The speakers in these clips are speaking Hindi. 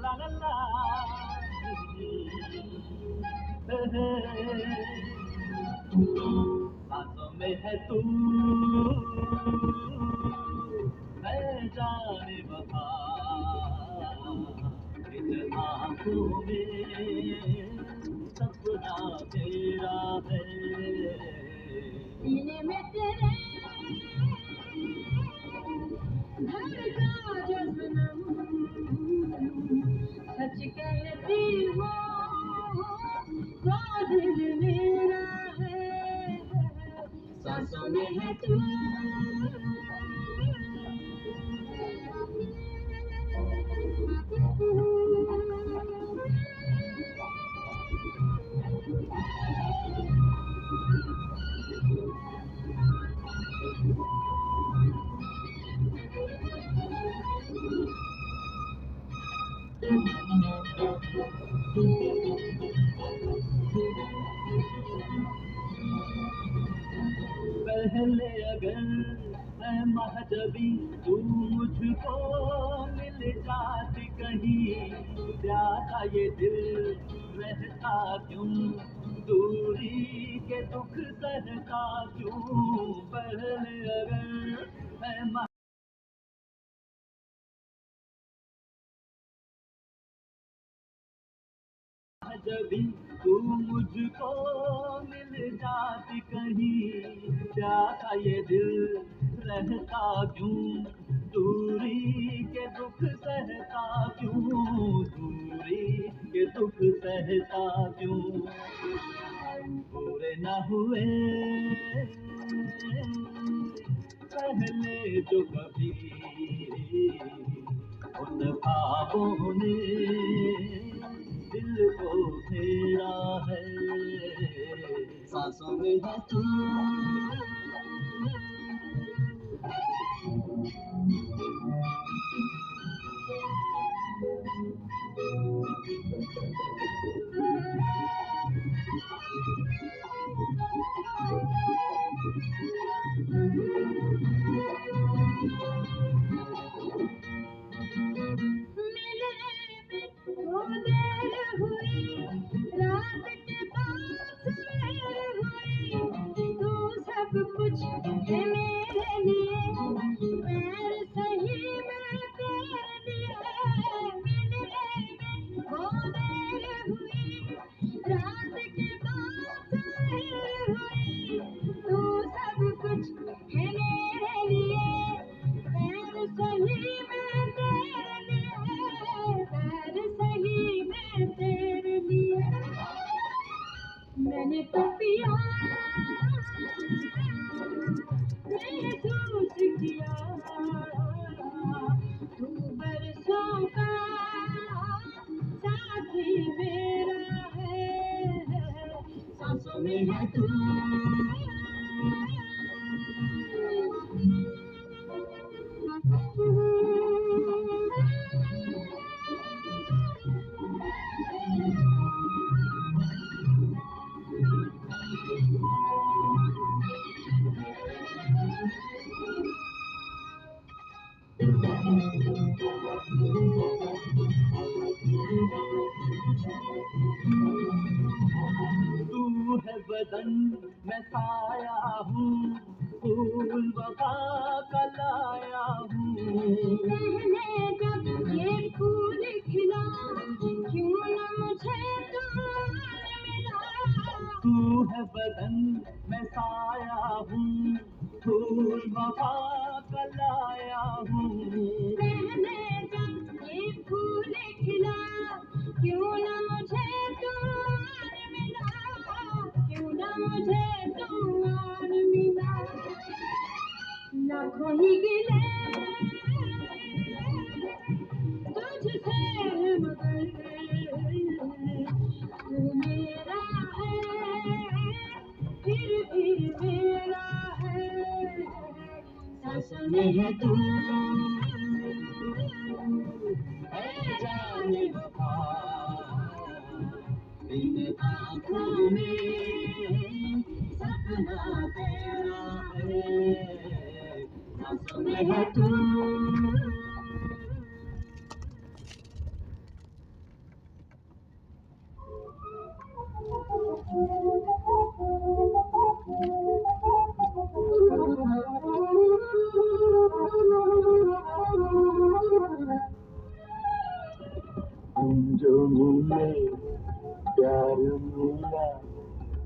ला ला ला, सांसों में है तू, मैं जाने वफा, इन आँखों में सपना तेरा है, सीने में तेरे धड़का जो सनम, सच कहती हो वो दिल मेरा है, सांसों में है तू। पहले अगर मैं महजबी तू मुझको मिल जाती कहीं, प्यासा ये दिल रहता क्यों, दूरी के दुख सहता क्यों। पहले अगर मैं जभी तू मुझको मिल जाती कहीं, प्यासा ये दिल रहता क्यों, दूरी के दुख सहता क्यों, दूरी के दुख सहता क्यों। पूरे न हुए पहले जो कभी उन ख्वाबों ने दिल को घेरा है, सांसों में है तू। वो देर हुई रात के पास देर हुई, तू सब कुछ है मेरे लिए, पैर सही मैं तेरे लिए। मिलने में वो देर हुई रात के पास देर हुई, तू सब कुछ है मेरे लिए, पैर सही मैं तेरे लिए, पैर सही मैं तेरे लिए। मैंने तो पिया महसूस किया, तू बरसों का साथी मेरा है, सांसों में है तू। तू है बदन मैं साया हूँ, फूल वफा का लाया हूँ। पहले जब ये फूल खिला, क्यों न मुझे तुम्हारे मिला। तू है बदन मैं साया हूँ, फूल वफा का लाया हूँ। पहले जब ये फूल खिला, क्यों न मुझे तुम्हारे मिला, क्यों न मुझे तुम्हारे मिला। लाखों ही गिले तुझसे मगर तू मेरा है, फिर भी मेरा है, सांसों में है तू। है जाने वफा, इन आँखों में सपना तेरा है, सांसों में है तू।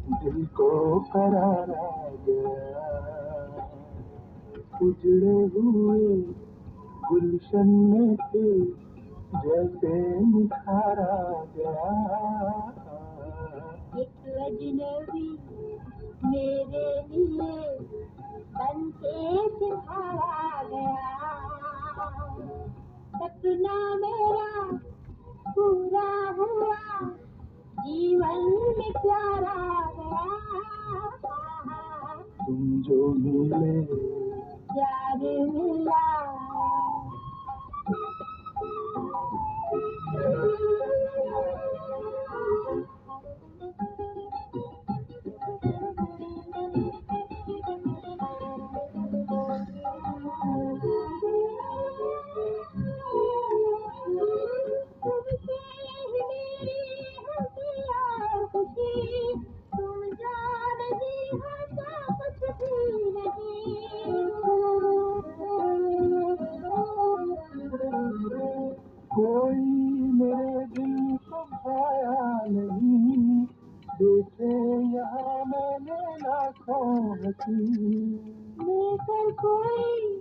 दिल को करार आ गया, उजड़े हुए गुलशन में से जैसे निखारा गया। एक अजनबी मेरे लिए बन के सिखाया गया, सपना मेरा पूरा हुआ, जीवन में प्यारा गया। तुम जो मिले प्यार मिला। कोई मेरे दिल को भाया नहीं, देखे यहाँ मैंने लाखों हंसी, लेकर कोई